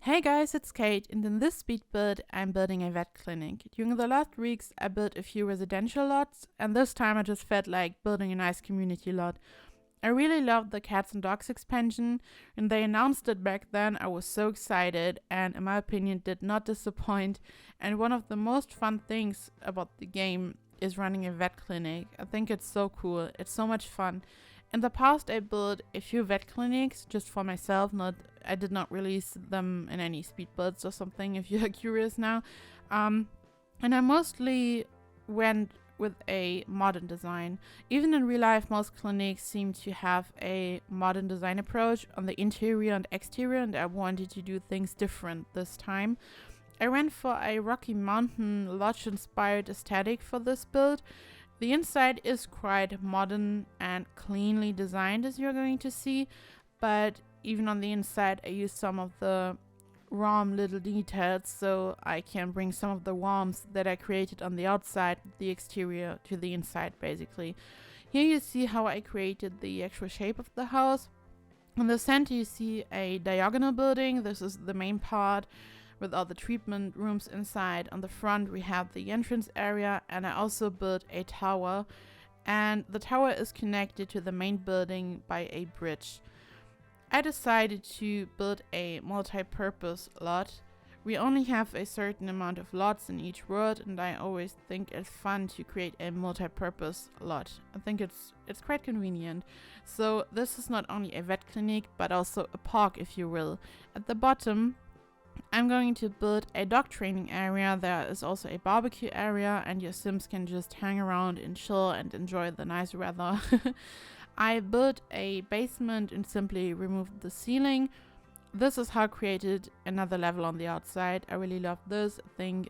Hey guys, it's Kate, and in this speed build, I'm building a vet clinic. During the last weeks, I built a few residential lots, and this time I just felt like building a nice community lot. I really loved the cats and dogs expansion, and they announced it back then. I was so excited, and in my opinion, did not disappoint. And one of the most fun things about the game is running a vet clinic. I think it's so cool, it's so much fun. In the past, I built a few vet clinics just for myself. I did not release them in any speed builds or something. If you're curious now, and I mostly went with a modern design. Even in real life, most clinics seem to have a modern design approach on the interior and exterior, and I wanted to do things different this time. I went for a Rocky Mountain Lodge inspired aesthetic for this build. The inside is quite modern and cleanly designed, as you're going to see, but even on the inside I used some of the warm little details so I can bring some of the warmth that I created on the outside, the exterior, to the inside basically. Here you see how I created the actual shape of the house. In the center you see a diagonal building. This is the main part with all the treatment rooms inside. On the front we have the entrance area, and I also built a tower, and the tower is connected to the main building by a bridge. I decided to build a multi-purpose lot. We only have a certain amount of lots in each world, and I always think it's fun to create a multi-purpose lot. I think it's quite convenient. So this is not only a vet clinic but also a park, if you will. At the bottom I'm going to build a dog training area. There is also a barbecue area, and your Sims can just hang around and chill and enjoy the nice weather. I built a basement and simply removed the ceiling. This is how I created another level on the outside. I really love this. I think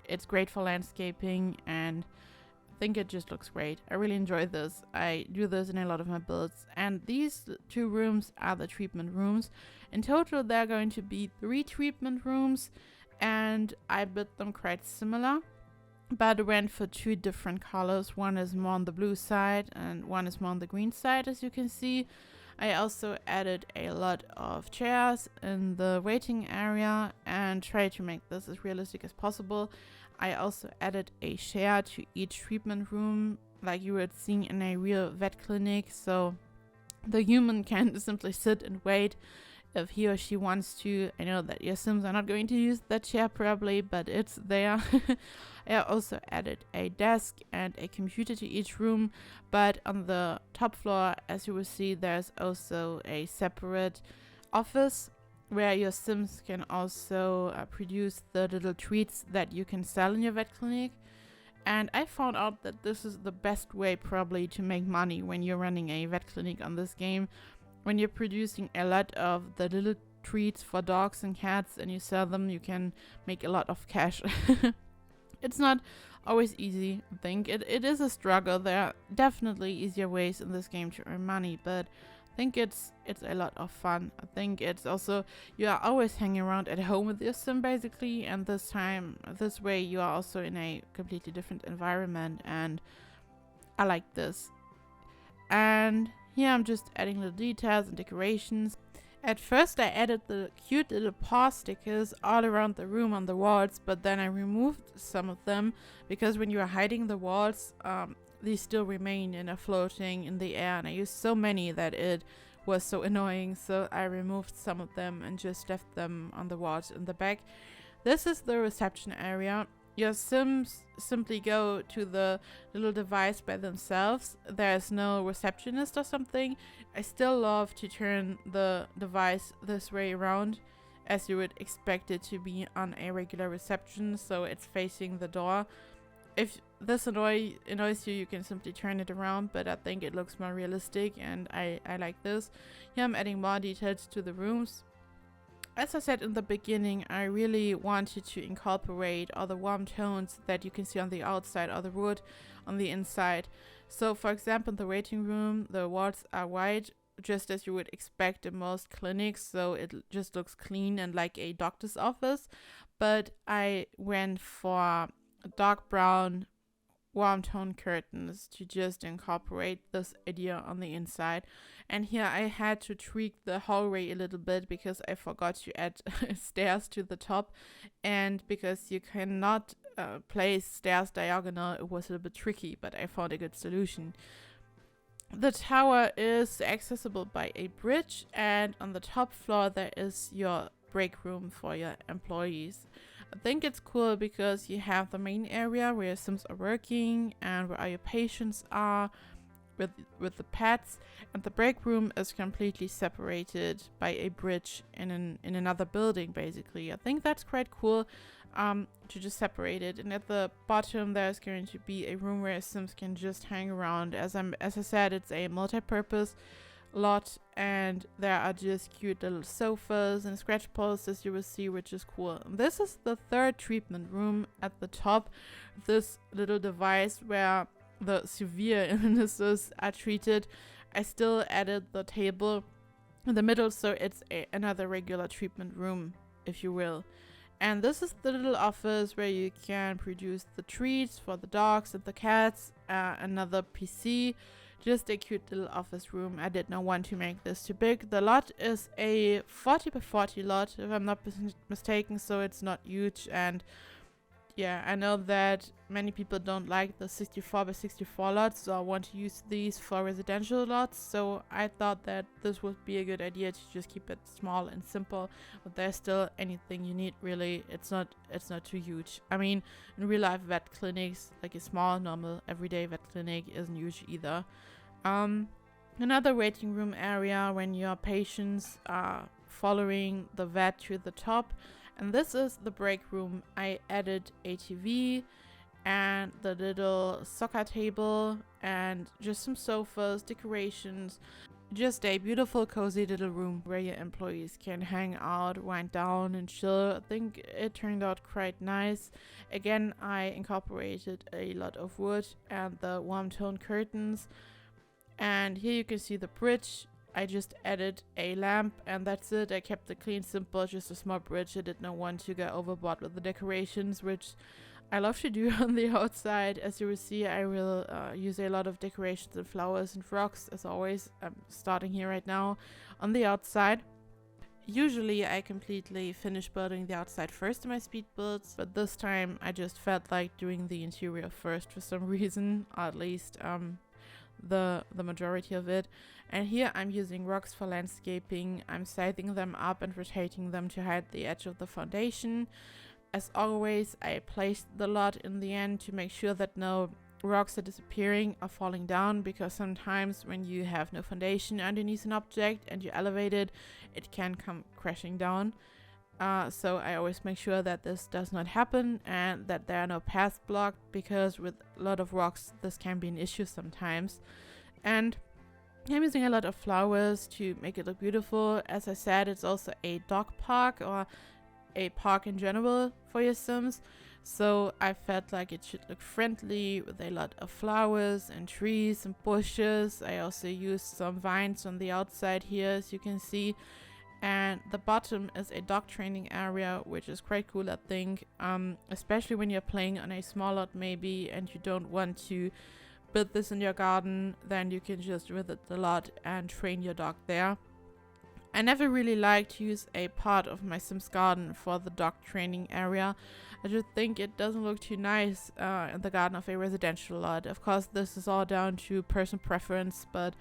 it's great for landscaping, and I think it just looks great. I really enjoy this. I do this in a lot of my builds. And these two rooms are the treatment rooms. In total, there are going to be 3 treatment rooms, and I built them quite similar, but I went for 2 different colors. One is more on the blue side and one is more on the green side, as you can see. I also added a lot of chairs in the waiting area and tried to make this as realistic as possible. I also added a chair to each treatment room, like you would see in a real vet clinic, so the human can simply sit and wait if he or she wants to. I know that your Sims are not going to use that chair probably, but it's there. I also added a desk and a computer to each room, but on the top floor, as you will see, there's also a separate office where your Sims can also produce the little treats that you can sell in your vet clinic. And I found out that this is the best way probably to make money when you're running a vet clinic on this game. When you're producing a lot of the little treats for dogs and cats and you sell them, you can make a lot of cash. It's not always easy, I think. It is a struggle. There are definitely easier ways in this game to earn money, but I think it's a lot of fun. I think it's also, you are always hanging around at home with your Sim basically, and this way you are also in a completely different environment, and I like this. And here I'm just adding little details and decorations. At first I added the cute little paw stickers all around the room on the walls, but then I removed some of them because when you are hiding the walls, these still remain and are floating in the air, and I used so many that it was so annoying, so I removed some of them and just left them on the walls in the back. This is the reception area. Your Sims simply go to the little device by themselves. There's no receptionist or something. I still love to turn the device this way around, as you would expect it to be on a regular reception, so it's facing the door. If this annoys you, you can simply turn it around, but I think it looks more realistic, and I like this. Here I'm adding more details to the rooms. As I said in the beginning, I really wanted to incorporate all the warm tones that you can see on the outside or the wood on the inside. So for example, in the waiting room, the walls are white, just as you would expect in most clinics, so it just looks clean and like a doctor's office. But I went for dark brown warm tone curtains to just incorporate this idea on the inside. And here I had to tweak the hallway a little bit because I forgot to add stairs to the top, and because you cannot place stairs diagonal, it was a little bit tricky, but I found a good solution. The tower is accessible by a bridge, and on the top floor there is your break room for your employees. I think it's cool because you have the main area where your Sims are working and where all your patients are with the pets, and the break room is completely separated by a bridge in another building basically. I think that's quite cool to just separate it. And at the bottom there's going to be a room where Sims can just hang around. As I said, it's a multi-purpose lot, and there are just cute little sofas and scratch posts, as you will see, which is cool. And this is the third treatment room at the top, this little device where the severe illnesses are treated. I still added the table in the middle, so it's another regular treatment room, if you will. And this is the little office where you can produce the treats for the dogs and the cats, another PC. Just a cute little office room. I did not want to make this too big. The lot is a 40 by 40 lot, if I'm not mistaken, so it's not huge. And yeah, I know that many people don't like the 64 by 64 lots, so I want to use these for residential lots. So I thought that this would be a good idea to just keep it small and simple, but there's still anything you need really. It's not too huge. I mean, in real life vet clinics, like a small, normal, everyday vet clinic isn't huge either. Another waiting room area when your patients are following the vet to the top. And this is the break room. I added a TV and the little soccer table and just some sofas, decorations. Just a beautiful, cozy little room where your employees can hang out, wind down and chill. I think it turned out quite nice. Again, I incorporated a lot of wood and the warm tone curtains. And here you can see the bridge. I just added a lamp and that's it. I kept it clean, simple, just a small bridge. I did not want to go overboard with the decorations, which I love to do on the outside. As you will see, I will use a lot of decorations and flowers and rocks, as always. I'm starting here right now on the outside. Usually I completely finish building the outside first in my speed builds, but this time I just felt like doing the interior first for some reason, or at least the majority of it. And here I'm using rocks for landscaping. I'm sizing them up and rotating them to hide the edge of the foundation. As always, I placed the lot in the end to make sure that no rocks are disappearing or falling down, because sometimes when you have no foundation underneath an object and you elevate it, it can come crashing down. So I always make sure that this does not happen and that there are no paths blocked, because with a lot of rocks this can be an issue sometimes. And I'm using a lot of flowers to make it look beautiful. As I said, it's also a dog park, or a park in general for your Sims, so I felt like it should look friendly with a lot of flowers and trees and bushes. I also used some vines on the outside here, as you can see. And the bottom is a dog training area, which is quite cool, I think, especially when you're playing on a small lot maybe and you don't want to build this in your garden. Then you can just visit the lot and train your dog there. I never really liked to use a part of my Sims garden for the dog training area. I just think it doesn't look too nice in the garden of a residential lot. Of course, this is all down to person preference, but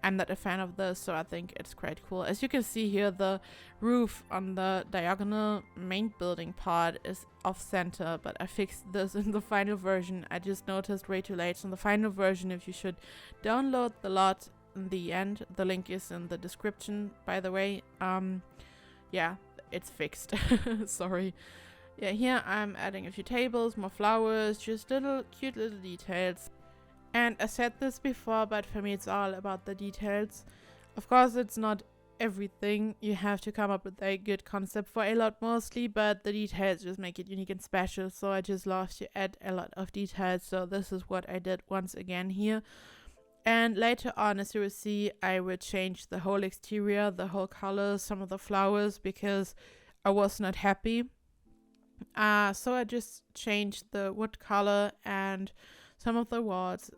I'm not a fan of this, so I think it's quite cool. As you can see here, the roof on the diagonal main building part is off center, but I fixed this in the final version. I just noticed way too late. So in the final version, if you should download the lot in the end, the link is in the description, by the way. Yeah, it's fixed. Sorry. Yeah, here I'm adding a few tables, more flowers, just little cute little details. And I said this before, but for me it's all about the details. Of course, it's not everything. You have to come up with a good concept for a lot mostly, but the details just make it unique and special. So I just love to add a lot of details. So this is what I did once again here. And later on, as you will see, I will change the whole exterior, the whole color, some of the flowers, because I was not happy. So I just changed the wood color and some of the wards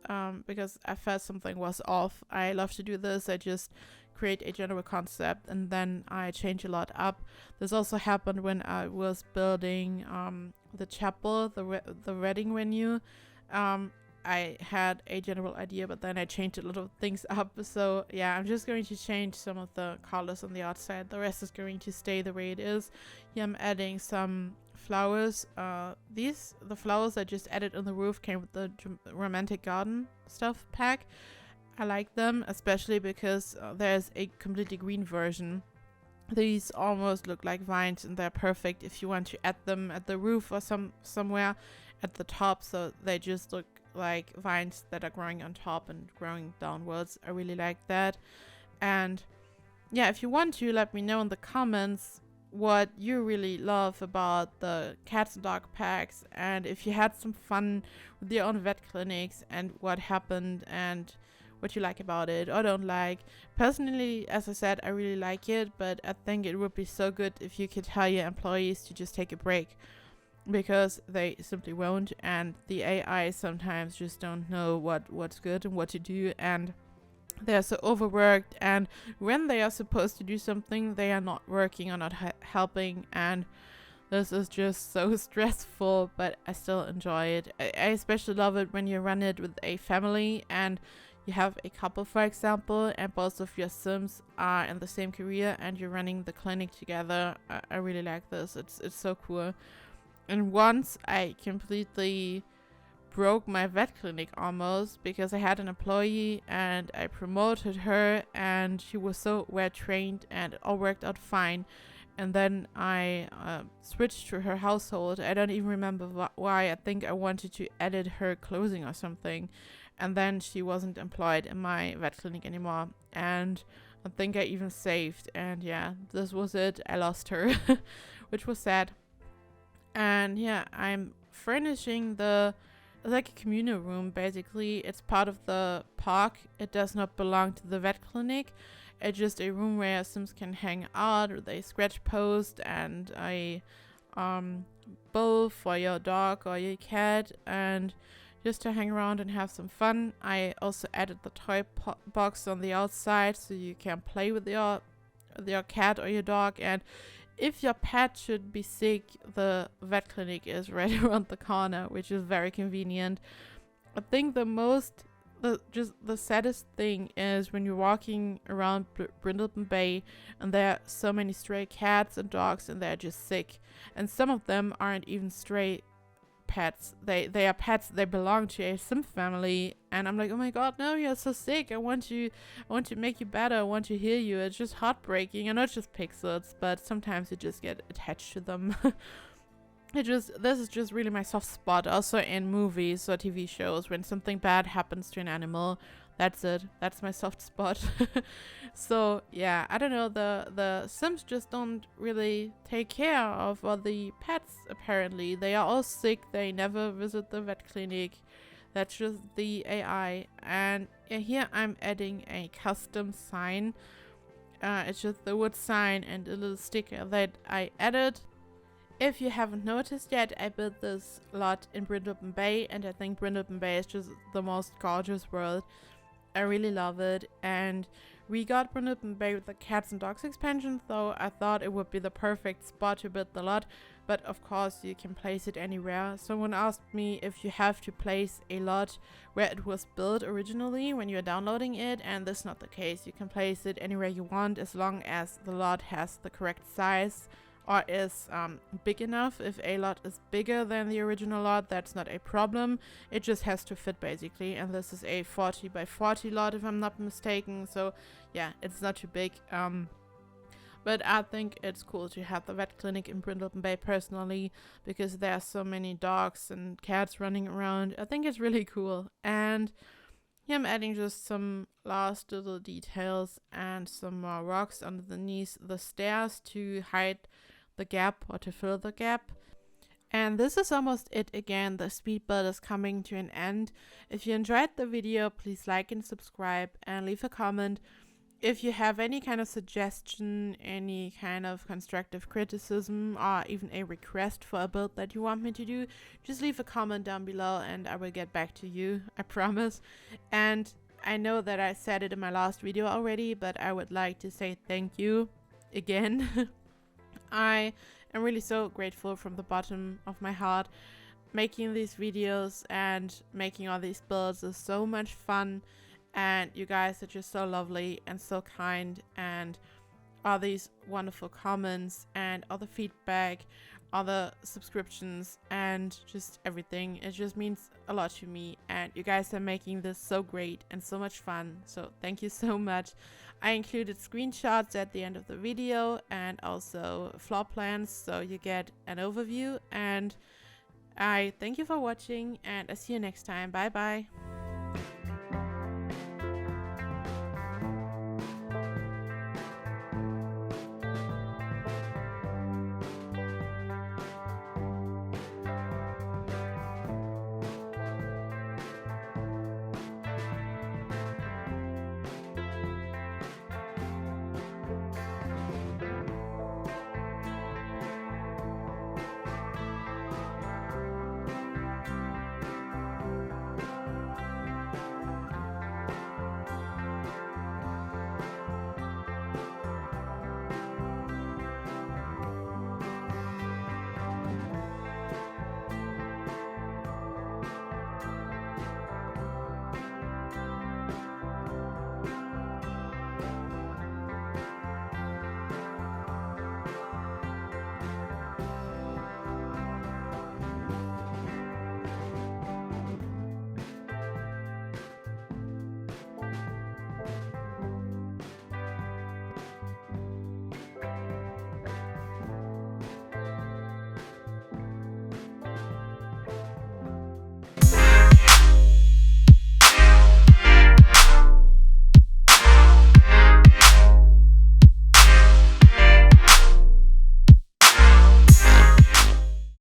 because I felt something was off. I love to do this. I just create a general concept and then I change a lot up. This also happened when I was building the chapel, the wedding venue. I had a general idea, but then I changed a lot of things up. So yeah, I'm just going to change some of the colors on the outside. The rest is going to stay the way it is. Here I'm adding some flowers. The flowers I just added on the roof came with the romantic garden stuff pack. I like them, especially because there's a completely green version. These almost look like vines and they're perfect if you want to add them at the roof or somewhere at the top, so they just look like vines that are growing on top and growing downwards. I really like that. And yeah, if you want to, let me know in the comments what you really love about the cats and dog packs, and if you had some fun with your own vet clinics and what happened and what you like about it or don't like. Personally, as I said, I really like it, but I think it would be so good if you could tell your employees to just take a break, because they simply won't, and the AI sometimes just don't know what's good and what to do, and they're so overworked, and when they are supposed to do something, they are not working or not helping, and this is just so stressful, but I still enjoy it. I especially love it when you run it with a family and you have a couple, for example, and both of your Sims are in the same career and you're running the clinic together. I really like this. It's so cool. And once I completely broke my vet clinic almost, because I had an employee and I promoted her and she was so well trained and it all worked out fine. And then I switched to her household. I don't even remember why. I think I wanted to edit her closing or something. And then she wasn't employed in my vet clinic anymore. And I think I even saved. And yeah, this was it. I lost her, which was sad. And yeah, I'm furnishing like a communal room, basically. It's part of the park. It does not belong to the vet clinic. It's just a room where Sims can hang out with a scratch post and a bowl for your dog or your cat, and just to hang around and have some fun. I also added the toy box on the outside so you can play with your cat or your dog, and if your pet should be sick, the vet clinic is right around the corner, which is very convenient. I think the saddest thing is when you're walking around Brindleton Bay and there are so many stray cats and dogs and they're just sick, and some of them aren't even stray pets. They are pets. They belong to a Sim family, and I'm like, oh my god, no, you're so sick. I want to make you better. I want to heal you. It's just heartbreaking. I know it's just pixels, but sometimes you just get attached to them. This is just really my soft spot. Also in movies or TV shows, when something bad happens to an animal, that's it. That's my soft spot. So yeah, I don't know. The Sims just don't really take care of all the pets. Apparently, they are all sick. They never visit the vet clinic. That's just the AI. And yeah, here I'm adding a custom sign. It's just the wood sign and a little sticker that I added. If you haven't noticed yet, I built this lot in Brindleton Bay, and I think Brindleton Bay is just the most gorgeous world. I really love it, and we got Brindleton Bay with the cats and dogs expansion, so I thought it would be the perfect spot to build the lot, but of course you can place it anywhere. Someone asked me if you have to place a lot where it was built originally when you're downloading it, and that's not the case. You can place it anywhere you want as long as the lot has the correct size or is big enough. If a lot is bigger than the original lot, that's not a problem. It just has to fit basically, and this is a 40 by 40 lot if I'm not mistaken, so yeah, it's not too big. But I think it's cool to have the vet clinic in Brindleton Bay personally, because there are so many dogs and cats running around. I think it's really cool. And yeah, I'm adding just some last little details and some more rocks underneath the stairs to hide the gap or to fill the gap. And this is almost it again. The speed build is coming to an end. If you enjoyed the video, please like and subscribe and leave a comment. If you have any kind of suggestion, any kind of constructive criticism, or even a request for a build that you want me to do, just leave a comment down below and I will get back to you, I promise. And I know that I said it in my last video already, but I would like to say thank you again. I am really so grateful from the bottom of my heart. Making these videos and making all these builds is so much fun, and you guys are just so lovely and so kind, and all these wonderful comments and all the feedback, all the subscriptions, and just everything. It just means a lot to me, and you guys are making this so great and so much fun, so thank you so much. I included screenshots at the end of the video and also floor plans, so you get an overview, and I thank you for watching, and I see you next time. Bye bye.